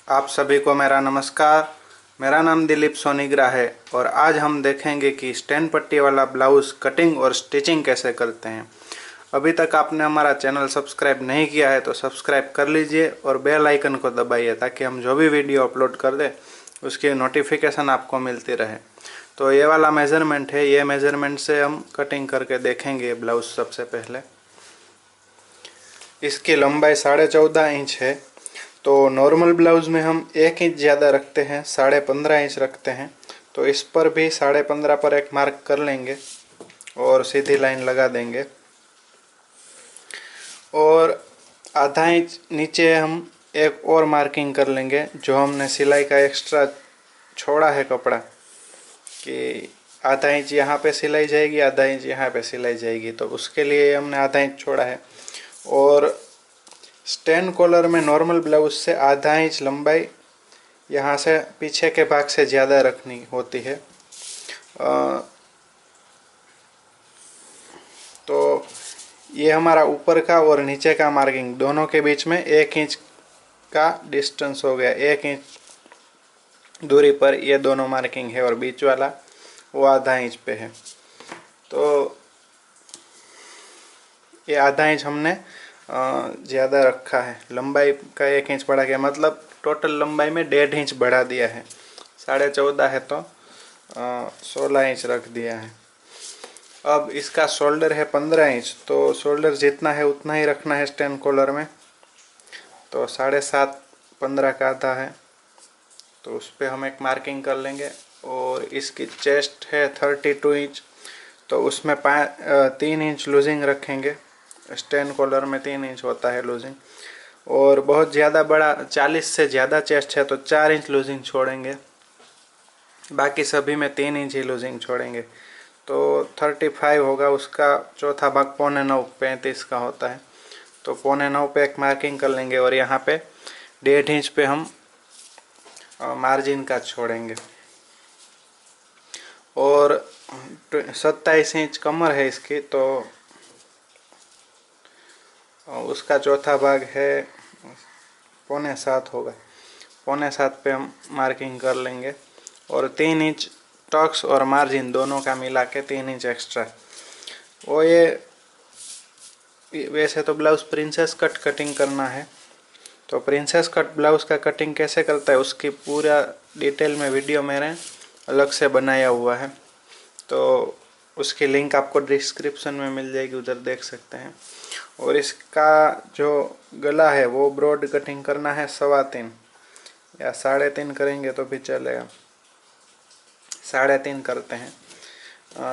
आप सभी को मेरा नमस्कार। मेरा नाम दिलीप सोनीग्रा है और आज हम देखेंगे कि स्टैंड पट्टी वाला ब्लाउज़ कटिंग और स्टिचिंग कैसे करते हैं। अभी तक आपने हमारा चैनल सब्सक्राइब नहीं किया है तो सब्सक्राइब कर लीजिए और बेल आइकन को दबाइए ताकि हम जो भी वीडियो अपलोड कर दें उसकी नोटिफिकेशन आपको मिलती रहे। तो ये वाला मेज़रमेंट है, ये मेज़रमेंट से हम कटिंग करके देखेंगे ब्लाउज़। सबसे पहले इसकी लंबाई 14.5 इंच है। तो नॉर्मल ब्लाउज़ में हम 1 इंच ज़्यादा रखते हैं, 15.5 इंच रखते हैं। तो इस पर भी 15.5 पर एक मार्क कर लेंगे और सीधी लाइन लगा देंगे। और आधा इंच नीचे हम एक और मार्किंग कर लेंगे, जो हमने सिलाई का एक्स्ट्रा छोड़ा है कपड़ा, कि आधा इंच यहाँ पे सिलाई जाएगी, आधा इंच यहाँ पे सिलाई जाएगी, तो उसके लिए हमने आधा इंच छोड़ा है। और स्टैंड कॉलर में नॉर्मल ब्लाउज से आधा इंच लंबाई यहाँ से पीछे के भाग से ज़्यादा रखनी होती है। तो ये हमारा ऊपर का और नीचे का मार्किंग दोनों के बीच में 1 इंच का डिस्टेंस हो गया। 1 इंच दूरी पर ये दोनों मार्किंग है और बीच वाला वो आधा इंच पे है। तो ये आधा इंच हमने ज़्यादा रखा है, लंबाई का 1 इंच बढ़ा गया, मतलब टोटल लंबाई में 1.5 इंच बढ़ा दिया है। 14.5 है तो 16 इंच रख दिया है। अब इसका शोल्डर है 15 इंच, तो शोल्डर जितना है उतना ही रखना है स्टैंड कॉलर में। तो 7.5 15 का आधा है, तो उस पर हम एक मार्किंग कर लेंगे। और इसकी चेस्ट है 32 इंच, तो उसमें 3 इंच लूजिंग रखेंगे। स्टैंड कॉलर में 3 इंच होता है लूजिंग। और बहुत ज़्यादा बड़ा 40 से ज़्यादा चेस्ट है तो 4 इंच लूजिंग छोड़ेंगे, बाकी सभी में 3 इंच ही लूजिंग छोड़ेंगे। तो 35 होगा, उसका चौथा भाग 8.25 35 का होता है। तो 8.25 पे एक मार्किंग कर लेंगे और यहाँ पे 1.5 इंच पे हम मार्जिन का छोड़ेंगे। और 27 इंच कमर है इसकी, तो उसका चौथा भाग है 6.25 होगा। 6.25 पे हम मार्किंग कर लेंगे। और 3 इंच टक्स और मार्जिन दोनों का मिला के 3 इंच एक्स्ट्रा। वो ये वैसे तो ब्लाउज़ प्रिंसेस कट कटिंग करना है, तो प्रिंसेस कट ब्लाउज़ का कटिंग कैसे करता है उसकी पूरा डिटेल में वीडियो मैंने अलग से बनाया हुआ है। तो उसकी लिंक आपको डिस्क्रिप्शन में मिल जाएगी, उधर देख सकते हैं। और इसका जो गला है वो ब्रॉड कटिंग करना है 3.25 या 3.5 करेंगे तो भी चलेगा। 3.5 करते हैं,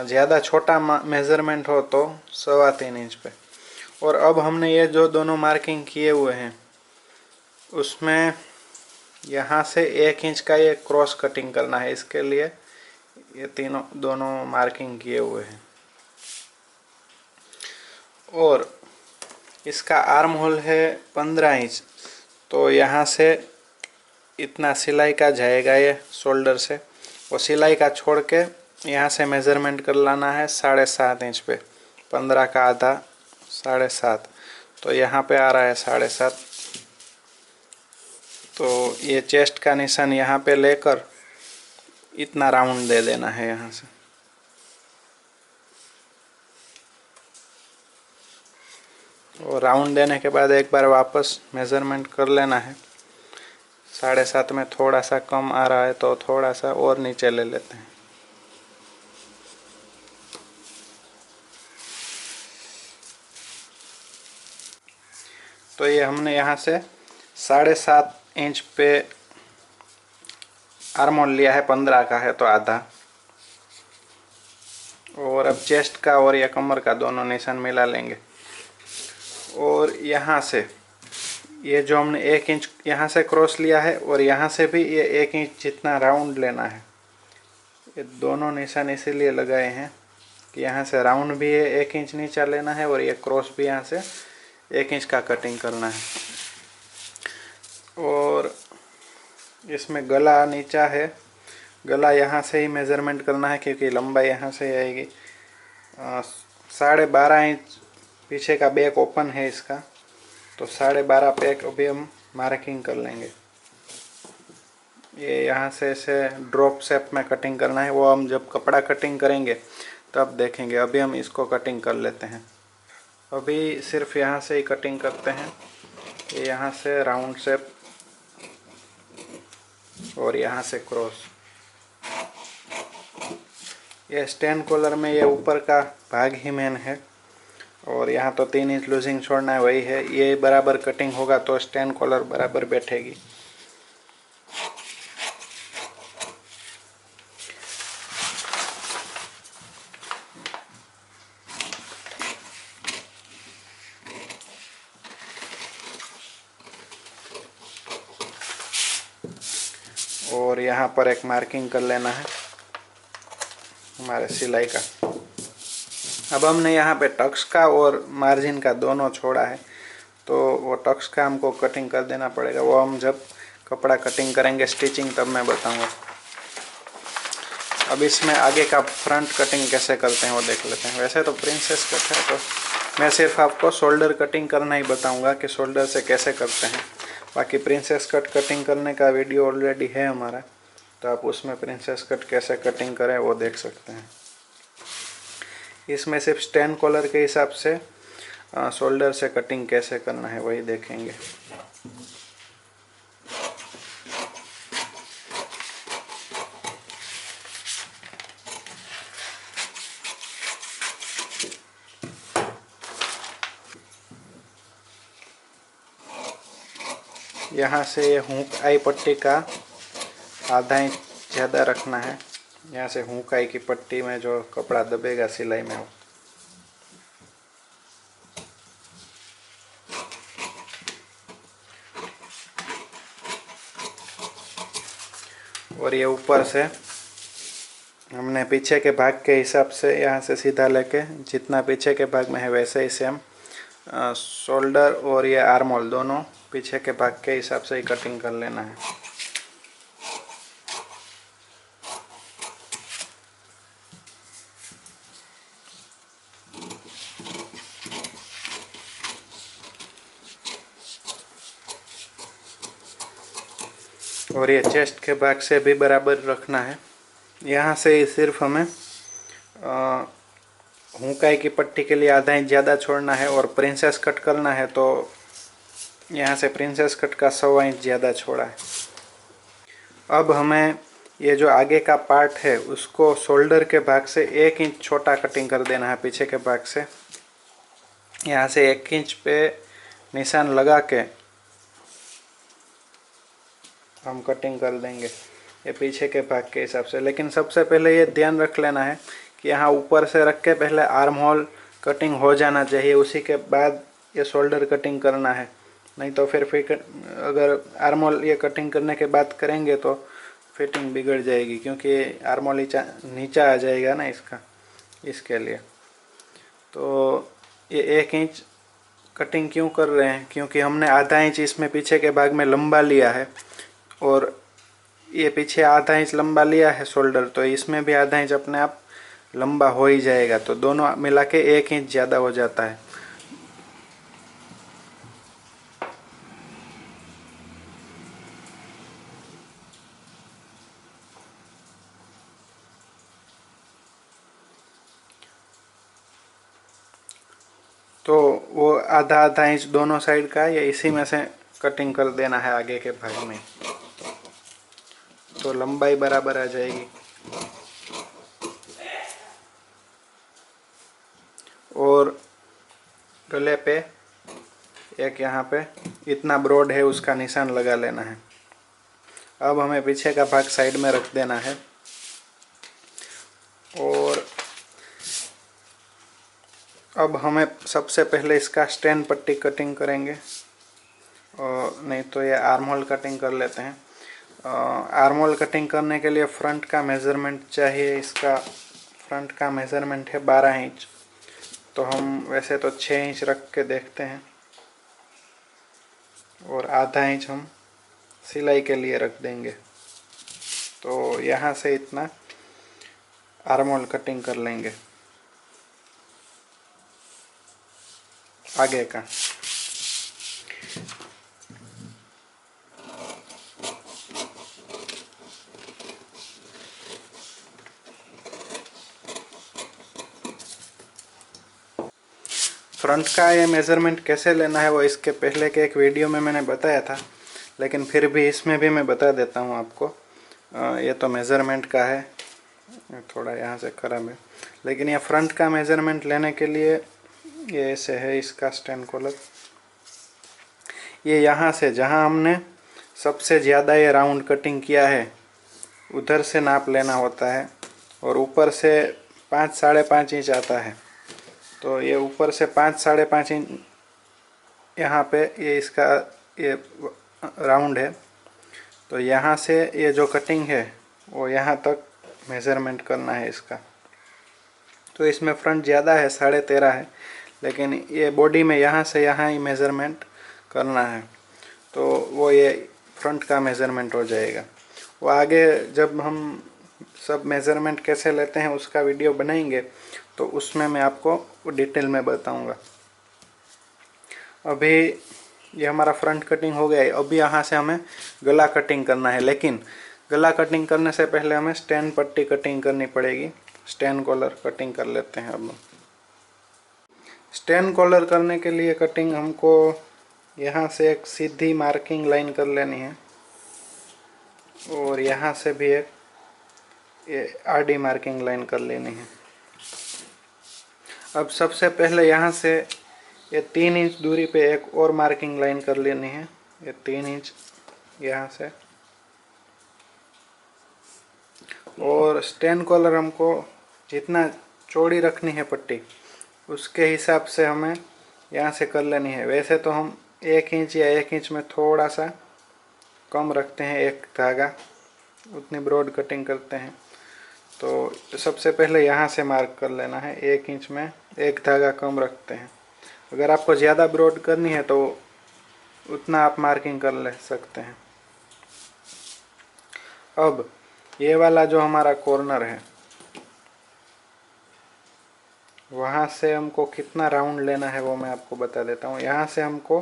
ज़्यादा छोटा मेज़रमेंट हो तो 3.25 इंच पे। और अब हमने ये जो दोनों मार्किंग किए हुए हैं उसमें यहाँ से 1 इंच का ये क्रॉस कटिंग करना है। इसके लिए ये दोनों मार्किंग किए हुए हैं। और इसका आर्म होल है 15 इंच, तो यहाँ से इतना सिलाई का जाएगा ये शोल्डर से। वो सिलाई का छोड़ के यहाँ से मेज़रमेंट कर लाना है 7.5 इंच पे। 15 का आधा 7.5, तो यहाँ पे आ रहा है 7.5। तो ये चेस्ट का निशान यहाँ पे लेकर इतना राउंड दे देना है यहाँ से। और राउंड देने के बाद एक बार वापस मेज़रमेंट कर लेना है। 7.5 में थोड़ा सा कम आ रहा है तो थोड़ा सा और नीचे ले लेते हैं। तो ये हमने यहाँ से 7.5 इंच पे आर्म होल लिया है, 15 का है तो आधा। और अब चेस्ट का और या कमर का दोनों निशान मिला लेंगे। और यहाँ से ये जो हमने 1 इंच यहाँ से क्रॉस लिया है और यहाँ से भी ये 1 इंच जितना राउंड लेना है। ये दोनों निशान इसीलिए लगाए हैं कि यहाँ से राउंड भी है 1 इंच नीचा लेना है और ये क्रॉस भी यहाँ से 1 इंच का कटिंग करना है। और इसमें गला नीचा है, गला यहाँ से ही मेज़रमेंट करना है क्योंकि लंबाई यहाँ से आएगी। 12.5 इंच पीछे का बैक ओपन है इसका, तो 12.5 पे अभी हम मार्किंग कर लेंगे। ये यहाँ से ऐसे ड्रॉप शेप में कटिंग करना है, वो हम जब कपड़ा कटिंग करेंगे तब देखेंगे। अभी हम इसको कटिंग कर लेते हैं। अभी सिर्फ यहाँ से ही कटिंग करते हैं। ये यहाँ से राउंड शेप और यहाँ से क्रॉस। ये स्टैंड कॉलर में ये ऊपर का भाग ही मेन है और यहाँ तो 3 इंच लूजिंग छोड़ना है, वही है। ये बराबर कटिंग होगा तो स्टैंड कॉलर बराबर बैठेगी। और यहाँ पर एक मार्किंग कर लेना है हमारे सिलाई का। अब हमने यहाँ पे टक्स का और मार्जिन का दोनों छोड़ा है, तो वो टक्स का हमको कटिंग कर देना पड़ेगा। वो हम जब कपड़ा कटिंग करेंगे स्टिचिंग तब मैं बताऊंगा। अब इसमें आगे का फ्रंट कटिंग कैसे करते हैं वो देख लेते हैं। वैसे तो प्रिंसेस कट है, तो मैं सिर्फ आपको शोल्डर कटिंग करना ही बताऊंगा कि शोल्डर से कैसे करते हैं। बाकी प्रिंसेस कट कटिंग करने का वीडियो ऑलरेडी है हमारा, तो आप उसमें प्रिंसेस कट कैसे कटिंग करें वो देख सकते हैं। इसमें सिर्फ स्टैंड कॉलर के हिसाब से शोल्डर से कटिंग कैसे करना है वही देखेंगे। यहाँ से ये हुक आई पट्टी का आधा इंच ज़्यादा रखना है। यहाँ से हुक आई की पट्टी में जो कपड़ा दबेगा सिलाई में हो। और ये ऊपर से हमने पीछे के भाग के हिसाब से यहाँ से सीधा लेके जितना पीछे के भाग में है वैसे ही सेम शोल्डर और ये आर्म होल दोनों पीछे के भाग के हिसाब से ही कटिंग कर लेना है। और ये चेस्ट के भाग से भी बराबर रखना है। यहाँ से सिर्फ हमें हुकाई की पट्टी के लिए आधा इंच ज़्यादा छोड़ना है और प्रिंसेस कट करना है तो यहाँ से प्रिंसेस कट का 1.25 इंच ज़्यादा छोड़ा है। अब हमें ये जो आगे का पार्ट है उसको शोल्डर के भाग से 1 इंच छोटा कटिंग कर देना है पीछे के भाग से। यहाँ से 1 इंच पे निशान लगा के हम कटिंग कर देंगे ये पीछे के भाग के हिसाब से। लेकिन सबसे पहले ये ध्यान रख लेना है कि यहाँ ऊपर से रख के पहले आर्म होल कटिंग हो जाना चाहिए, उसी के बाद ये शोल्डर कटिंग करना है। नहीं तो फिर अगर आर्म होल ये कटिंग करने के बाद करेंगे तो फिटिंग बिगड़ जाएगी, क्योंकि आर्म होल नीचा आ जाएगा ना इसका, इसके लिए। तो ये 1 इंच कटिंग क्यों कर रहे हैं, क्योंकि हमने आधा इंच इसमें पीछे के भाग में लंबा लिया है और ये पीछे आधा इंच लंबा लिया है शोल्डर, तो इसमें भी आधा इंच अपने आप लंबा हो ही जाएगा। तो दोनों मिला के 1 इंच ज़्यादा हो जाता है। तो वो आधा आधा इंच दोनों साइड का या इसी में से कटिंग कर देना है आगे के भाग में, तो लंबाई बराबर आ जाएगी। और गले पे एक यहाँ पे इतना ब्रॉड है उसका निशान लगा लेना है। अब हमें पीछे का भाग साइड में रख देना है और अब हमें सबसे पहले इसका स्टैंड पट्टी कटिंग करेंगे, और नहीं तो ये आर्म होल कटिंग कर लेते हैं। आर्म होल कटिंग करने के लिए फ्रंट का मेज़रमेंट चाहिए। इसका फ्रंट का मेज़रमेंट है 12 इंच, तो हम वैसे तो 6 इंच रख के देखते हैं और आधा इंच हम सिलाई के लिए रख देंगे। तो यहाँ से इतना आर्म होल कटिंग कर लेंगे आगे का। फ्रंट का ये मेज़रमेंट कैसे लेना है वो इसके पहले के एक वीडियो में मैंने बताया था, लेकिन फिर भी इसमें भी मैं बता देता हूँ आपको। ये तो मेज़रमेंट का है, थोड़ा यहाँ से खराब है, लेकिन ये फ्रंट का मेज़रमेंट लेने के लिए ये ऐसे है इसका स्टैंड कॉलर। ये यहाँ से जहाँ हमने सबसे ज़्यादा ये राउंड कटिंग किया है उधर से नाप लेना होता है, और ऊपर से 5-5.5 इंच आता है। तो ये ऊपर से 5-5.5 इंच यहाँ पे ये इसका ये राउंड है, तो यहाँ से ये जो कटिंग है वो यहाँ तक मेज़रमेंट करना है इसका। तो इसमें फ्रंट ज़्यादा है, 13.5 है, लेकिन ये बॉडी में यहाँ से यहाँ ही मेज़रमेंट करना है, तो वो ये फ्रंट का मेज़रमेंट हो जाएगा। वो आगे जब हम सब मेज़रमेंट कैसे लेते हैं उसका वीडियो बनाएंगे तो उसमें मैं आपको डिटेल में बताऊंगा। अभी ये हमारा फ्रंट कटिंग हो गया है। अभी यहाँ से हमें गला कटिंग करना है, लेकिन गला कटिंग करने से पहले हमें स्टैंड पट्टी कटिंग करनी पड़ेगी। स्टैंड कॉलर कटिंग कर लेते हैं। अब स्टैंड कॉलर करने के लिए कटिंग हमको यहाँ से एक सीधी मार्किंग लाइन कर लेनी है, और यहाँ से भी एक ये आडी मार्किंग लाइन कर लेनी है। अब सबसे पहले यहाँ से ये 3 इंच दूरी पे एक और मार्किंग लाइन कर लेनी है। ये 3 इंच यहाँ से, और स्टैंड कॉलर हमको जितना चौड़ी रखनी है पट्टी उसके हिसाब से हमें यहाँ से कर लेनी है। वैसे तो हम 1 इंच या 1 इंच में थोड़ा सा कम रखते हैं, एक धागा, उतनी ब्रॉड कटिंग करते हैं। तो सबसे पहले यहाँ से मार्क कर लेना है, 1 इंच में एक धागा कम रखते हैं। अगर आपको ज़्यादा ब्रॉड करनी है तो उतना आप मार्किंग कर ले सकते हैं। अब ये वाला जो हमारा कॉर्नर है वहाँ से हमको कितना राउंड लेना है वो मैं आपको बता देता हूँ। यहाँ से हमको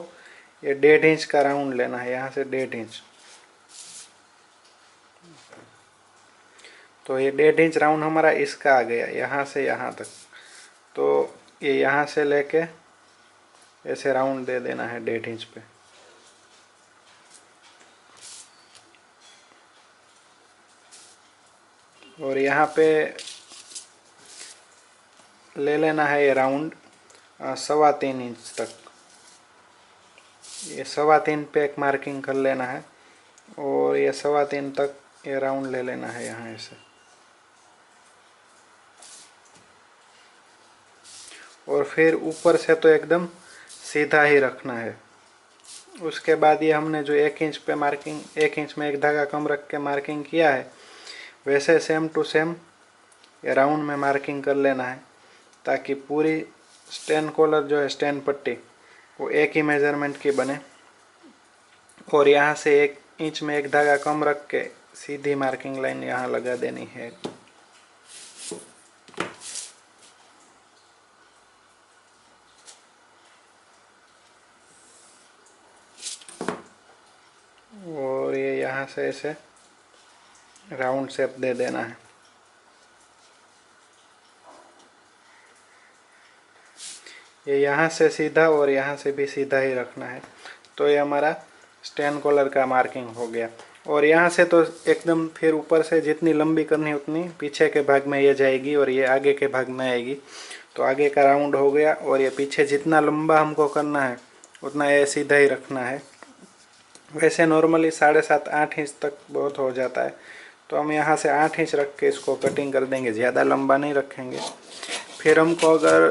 ये 1.5 इंच का राउंड लेना है, यहाँ से 1.5 इंच। तो ये 1.5 इंच राउंड हमारा इसका आ गया, यहाँ से यहाँ तक। तो ये यहाँ से लेके ऐसे राउंड दे देना है 1.5 इंच पे। और यहाँ पे ले लेना है ये राउंड 3.25 इंच तक। ये 3.25 पे एक मार्किंग कर लेना है, और ये 3.25 तक ये राउंड ले लेना है यहाँ से। और फिर ऊपर से तो एकदम सीधा ही रखना है। उसके बाद ये हमने जो 1 इंच पे मार्किंग, 1 इंच में एक धागा कम रख के मार्किंग किया है, वैसे सेम टू सेम ये राउंड में मार्किंग कर लेना है, ताकि पूरी स्टैंड कॉलर जो है, स्टैंड पट्टी, वो एक ही मेज़रमेंट की बने। और यहाँ से 1 इंच में एक धागा कम रख के सीधी मार्किंग लाइन यहाँ लगा देनी है। और ये यहाँ से ऐसे राउंड शेप दे देना है। ये यहाँ से सीधा और यहाँ से भी सीधा ही रखना है। तो ये हमारा स्टैंड कॉलर का मार्किंग हो गया। और यहाँ से तो एकदम फिर ऊपर से जितनी लंबी करनी है उतनी पीछे के भाग में ये जाएगी और ये आगे के भाग में आएगी। तो आगे का राउंड हो गया, और ये पीछे जितना लंबा हमको करना है उतना ये सीधा ही रखना है। वैसे नॉर्मली 7.5-8 इंच तक बहुत हो जाता है, तो हम यहाँ से 8 इंच रख के इसको कटिंग कर देंगे, ज़्यादा लंबा नहीं रखेंगे। फिर हमको अगर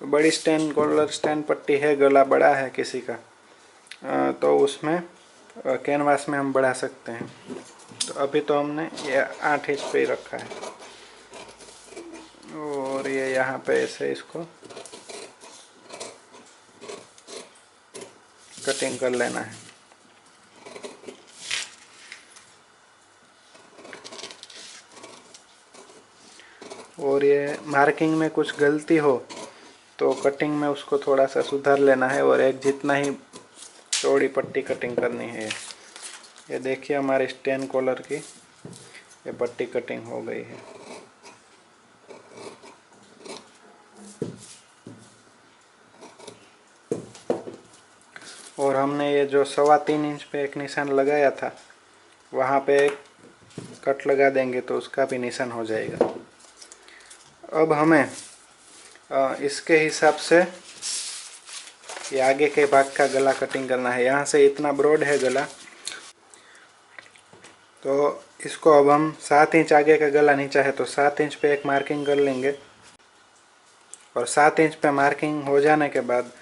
बड़ी स्टैंड कॉलर स्टैंड पट्टी है, गला बड़ा है किसी का, तो उसमें कैनवास में हम बढ़ा सकते हैं। तो अभी तो हमने ये 8 इंच पे ही रखा है, और ये यहाँ पे ऐसे इसको कटिंग कर लेना है। और ये मार्किंग में कुछ गलती हो तो कटिंग में उसको थोड़ा सा सुधार लेना है, और एक जितना ही चौड़ी पट्टी कटिंग करनी है। ये देखिए हमारे स्टैंड कॉलर की ये पट्टी कटिंग हो गई है। और हमने ये जो 3.25 इंच पे एक निशान लगाया था वहाँ पे एक कट लगा देंगे तो उसका भी निशान हो जाएगा। अब हमें इसके हिसाब से ये आगे के भाग का गला कटिंग करना है। यहाँ से इतना ब्रॉड है गला, तो इसको अब हम 7 इंच आगे का गला नीचा है तो 7 इंच पे एक मार्किंग कर लेंगे। और 7 इंच पे मार्किंग हो जाने के बाद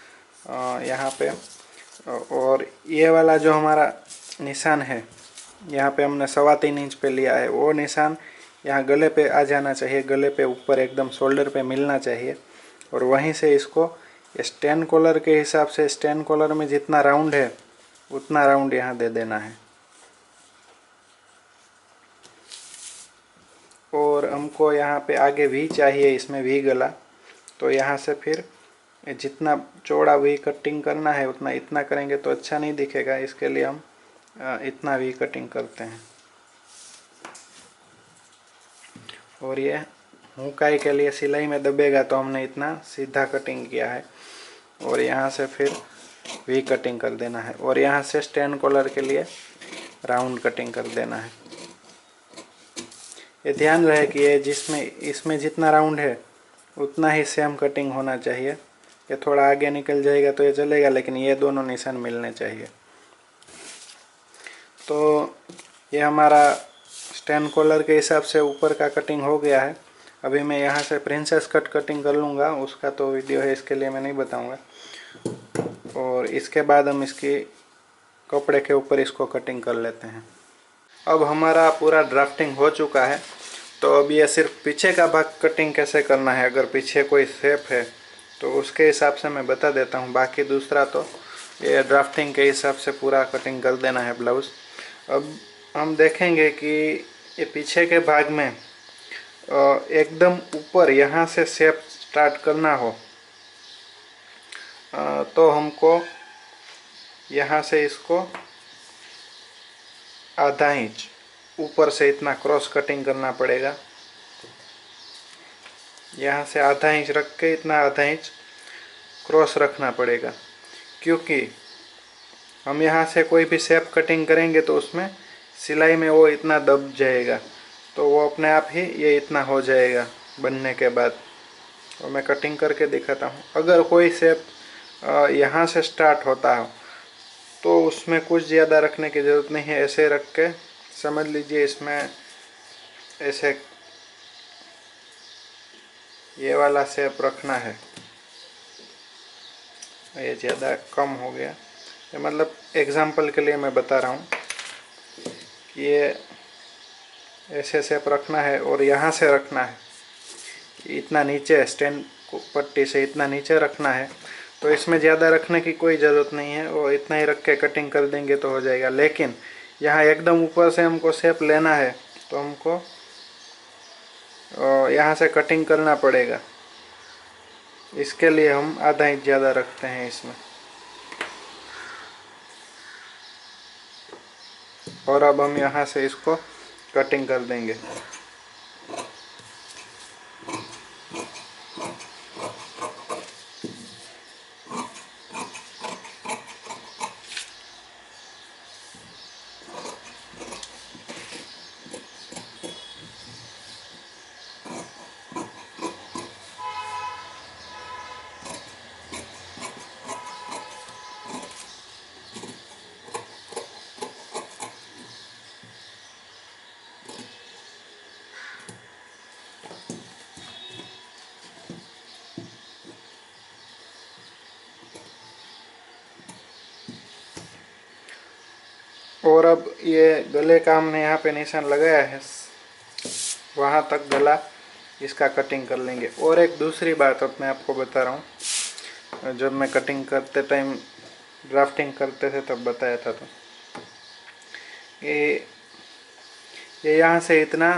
यहाँ पे और ये वाला जो हमारा निशान है यहाँ पे हमने 3.25 इंच पे लिया है, वो निशान यहाँ गले पे आ जाना चाहिए, गले पे ऊपर एकदम शोल्डर पे मिलना चाहिए। और वहीं से इसको स्टैंड कॉलर के हिसाब से स्टैंड कॉलर में जितना राउंड है उतना राउंड यहाँ दे देना है। और हमको यहाँ पे आगे वी चाहिए, इसमें वी गला, तो यहाँ से फिर जितना चौड़ा वी कटिंग करना है उतना इतना करेंगे तो अच्छा नहीं दिखेगा, इसके लिए हम इतना वी कटिंग करते हैं। और ये हुकाई के लिए सिलाई में दबेगा तो हमने इतना सीधा कटिंग किया है। और यहाँ से फिर वी कटिंग कर देना है और यहाँ से स्टैंड कॉलर के लिए राउंड कटिंग कर देना है। ये ध्यान रहे कि ये इसमें जितना राउंड है उतना ही सेम कटिंग होना चाहिए। ये थोड़ा आगे निकल जाएगा तो ये चलेगा, लेकिन ये दोनों निशान मिलने चाहिए। तो ये हमारा स्टैंड कॉलर के हिसाब से ऊपर का कटिंग हो गया है। अभी मैं यहाँ से प्रिंसेस कट कटिंग कर लूँगा, उसका तो वीडियो है, इसके लिए मैं नहीं बताऊँगा। और इसके बाद हम इसकी कपड़े के ऊपर इसको कटिंग कर लेते हैं। अब हमारा पूरा ड्राफ्टिंग हो चुका है, तो अब ये सिर्फ पीछे का भाग कटिंग कैसे करना है। अगर पीछे कोई शेप है तो उसके हिसाब से मैं बता देता हूँ, बाकी दूसरा तो ये ड्राफ्टिंग के हिसाब से पूरा कटिंग कर देना है ब्लाउज़। अब हम देखेंगे कि ये पीछे के भाग में एकदम ऊपर यहाँ से शेप स्टार्ट करना हो तो हमको यहाँ से इसको आधा इंच ऊपर से इतना क्रॉस कटिंग करना पड़ेगा। यहाँ से आधा इंच रख के इतना आधा इंच क्रॉस रखना पड़ेगा, क्योंकि हम यहाँ से कोई भी शेप कटिंग करेंगे तो उसमें सिलाई में वो इतना दब जाएगा, तो वो अपने आप ही ये इतना हो जाएगा बनने के बाद। और मैं कटिंग करके दिखाता हूँ। अगर कोई शेप यहाँ से स्टार्ट होता हो तो उसमें कुछ ज़्यादा रखने की ज़रूरत नहीं है। ऐसे रख के समझ लीजिए इसमें ऐसे ये वाला शेप रखना है। ये ज़्यादा कम हो गया, ये मतलब एग्जाम्पल के लिए मैं बता रहा हूँ कि ये ऐसे शेप रखना है और यहाँ से रखना है इतना नीचे, स्टैंड पट्टी से इतना नीचे रखना है। तो इसमें ज़्यादा रखने की कोई ज़रूरत नहीं है, और इतना ही रख के कटिंग कर देंगे तो हो जाएगा। लेकिन यहाँ एकदम ऊपर से हमको शेप लेना है तो हमको यहाँ से कटिंग करना पड़ेगा। इसके लिए हम आधा इंच ज़्यादा रखते हैं इसमें। और अब हम यहाँ से इसको कटिंग कर देंगे। और अब ये गले का हमने यहाँ पे निशान लगाया है, वहाँ तक गला इसका कटिंग कर लेंगे। और एक दूसरी बात अब मैं आपको बता रहा हूँ, जब मैं कटिंग करते टाइम ड्राफ्टिंग करते थे तब बताया था। तो ये यहाँ से इतना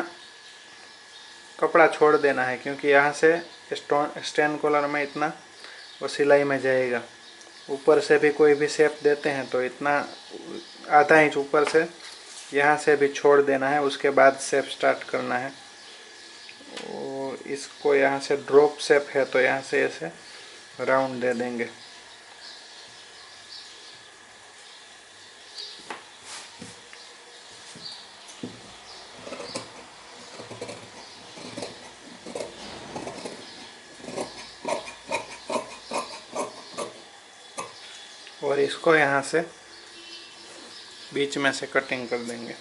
कपड़ा छोड़ देना है, क्योंकि यहाँ से स्टैंड कॉलर में इतना वो सिलाई में जाएगा। ऊपर से भी कोई भी शेप देते हैं तो इतना आधा इंच ऊपर से यहाँ से भी छोड़ देना है, उसके बाद शेप स्टार्ट करना है। और इसको यहाँ से ड्रॉप शेप है तो यहाँ से ऐसे राउंड दे देंगे। और इसको यहाँ से बीच में से कटिंग कर देंगे।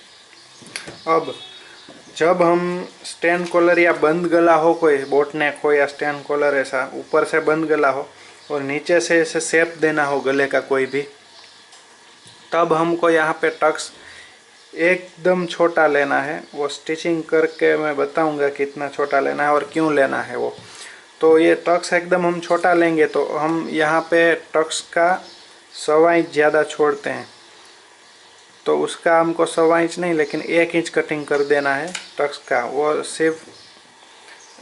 अब जब हम स्टैंड कॉलर या बंद गला हो, कोई बोट नेक हो या स्टैंड कॉलर ऐसा ऊपर से बंद गला हो और नीचे से ऐसे शेप देना हो गले का कोई भी, तब हमको यहाँ पे टक्स एकदम छोटा लेना है। वो स्टिचिंग करके मैं बताऊंगा कितना छोटा लेना है और क्यों लेना है वो। तो ये टक्स एकदम हम छोटा लेंगे तो हम यहाँ पे टक्स का 1.25 इंच ज़्यादा छोड़ते हैं, तो उसका हमको 1.25 इंच नहीं लेकिन 1 इंच कटिंग कर देना है टक्स का। वो सिर्फ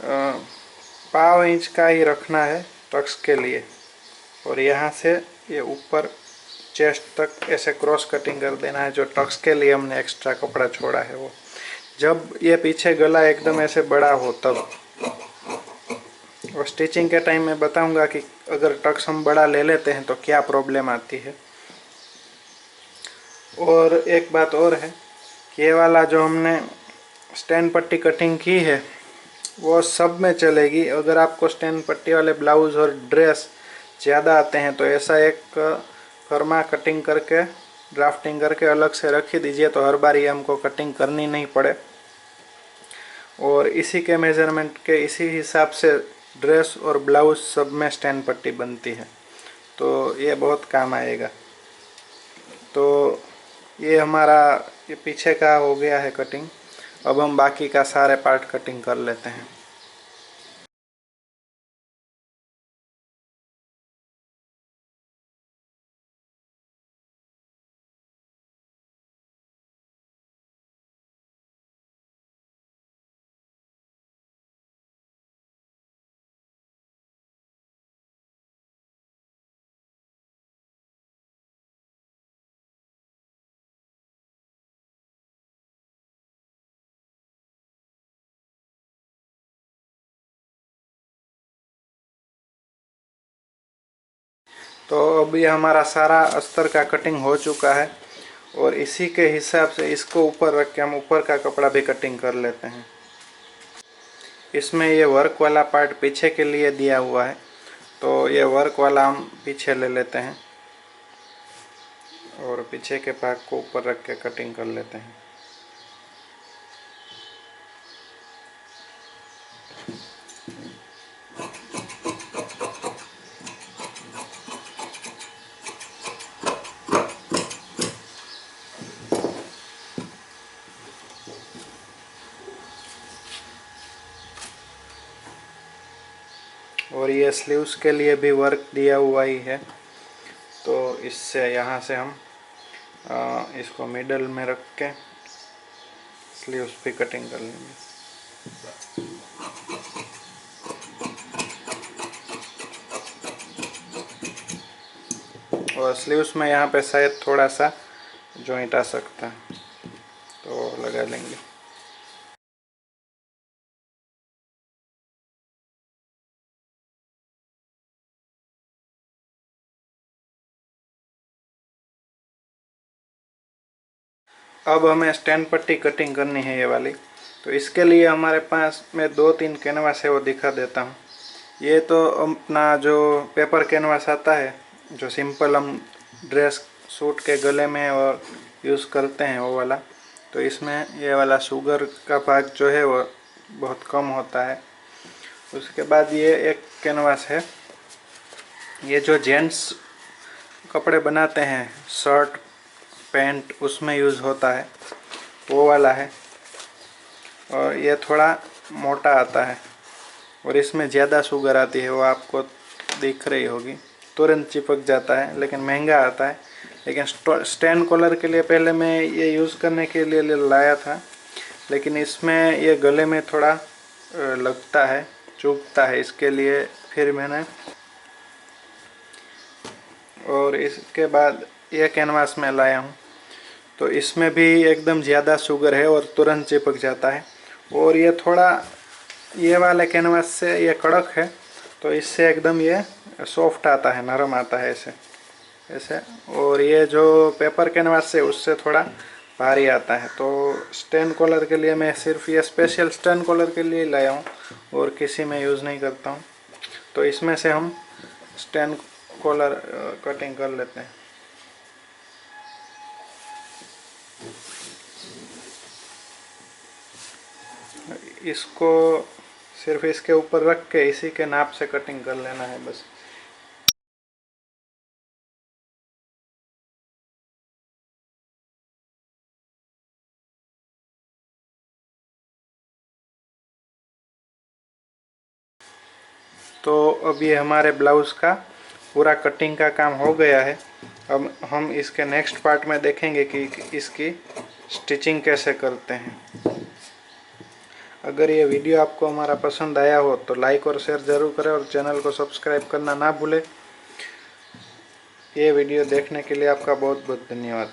1/4 इंच का ही रखना है टक्स के लिए। और यहाँ से ये ऊपर चेस्ट तक ऐसे क्रॉस कटिंग कर देना है, जो टक्स के लिए हमने एक्स्ट्रा कपड़ा छोड़ा है वो। जब ये पीछे गला एकदम ऐसे बड़ा हो तब। और स्टिचिंग के टाइम में बताऊंगा कि अगर टक्स हम बड़ा ले लेते हैं तो क्या प्रॉब्लम आती है। और एक बात और है कि ये वाला जो हमने स्टैंड पट्टी कटिंग की है वो सब में चलेगी। अगर आपको स्टैंड पट्टी वाले ब्लाउज और ड्रेस ज़्यादा आते हैं तो ऐसा एक फर्मा कटिंग करके ड्राफ्टिंग करके अलग से रखी दीजिए, तो हर बार ये हमको कटिंग करनी नहीं पड़े। और इसी के मेज़रमेंट के इसी हिसाब से ड्रेस और ब्लाउज सब में स्टैंड पट्टी बनती है, तो ये बहुत काम आएगा। तो ये हमारा ये पीछे का हो गया है कटिंग। अब हम बाकी का सारे पार्ट कटिंग कर लेते हैं। तो अब ये हमारा सारा अस्तर का कटिंग हो चुका है और इसी के हिसाब से इसको ऊपर रख के हम ऊपर का कपड़ा भी कटिंग कर लेते हैं। इसमें ये वर्क वाला पार्ट पीछे के लिए दिया हुआ है, तो ये वर्क वाला हम पीछे ले लेते हैं और पीछे के भाग को ऊपर रख के कटिंग कर लेते हैं। और ये स्लीव्स के लिए भी वर्क दिया हुआ ही है, तो इससे यहाँ से हम इसको मिडल में रख के स्लीव्स भी कटिंग कर लेंगे। और स्लीव्स में यहाँ पे शायद थोड़ा सा जॉइंट आ सकता है, तो लगा लेंगे। अब हमें स्टैंड पट्टी कटिंग करनी है ये वाली, तो इसके लिए हमारे पास में 2-3 कैनवास है, वो दिखा देता हूँ। ये तो अपना जो पेपर कैनवास आता है, जो सिंपल हम ड्रेस सूट के गले में और यूज़ करते हैं वो वाला। तो इसमें ये वाला शुगर का भाग जो है वो बहुत कम होता है। उसके बाद ये एक कैनवास है, ये जो जेंट्स कपड़े बनाते हैं शर्ट पैंट उसमें यूज़ होता है, वो वाला है। और ये थोड़ा मोटा आता है और इसमें ज़्यादा शुगर आती है, वो आपको दिख रही होगी। तुरंत चिपक जाता है लेकिन महंगा आता है। लेकिन स्टैंड कॉलर के लिए पहले मैं ये यूज़ करने के लिए लाया था, लेकिन इसमें ये गले में थोड़ा लगता है, चुभता है, इसके लिए फिर मैंने। और इसके बाद ये कैनवास में लाया हूँ, तो इसमें भी एकदम ज़्यादा शुगर है और तुरंत चिपक जाता है। और ये थोड़ा ये वाले कैनवास से ये कड़क है, तो इससे एकदम ये सॉफ्ट आता है, नरम आता है ऐसे ऐसे। और ये जो पेपर कैनवास से उससे थोड़ा भारी आता है। तो स्टैंड कॉलर के लिए मैं सिर्फ ये स्पेशल स्टैंड कॉलर के लिए लाया हूँ और किसी में यूज़ नहीं करता हूँ। तो इसमें से हम स्टैंड कॉलर कटिंग कर लेते हैं। इसको सिर्फ इसके ऊपर रख के इसी के नाप से कटिंग कर लेना है बस। तो अब ये हमारे ब्लाउज़ का पूरा कटिंग का काम हो गया है। अब हम इसके नेक्स्ट पार्ट में देखेंगे कि इसकी स्टिचिंग कैसे करते हैं। अगर ये वीडियो आपको हमारा पसंद आया हो तो लाइक और शेयर ज़रूर करें और चैनल को सब्सक्राइब करना ना भूलें। ये वीडियो देखने के लिए आपका बहुत बहुत धन्यवाद।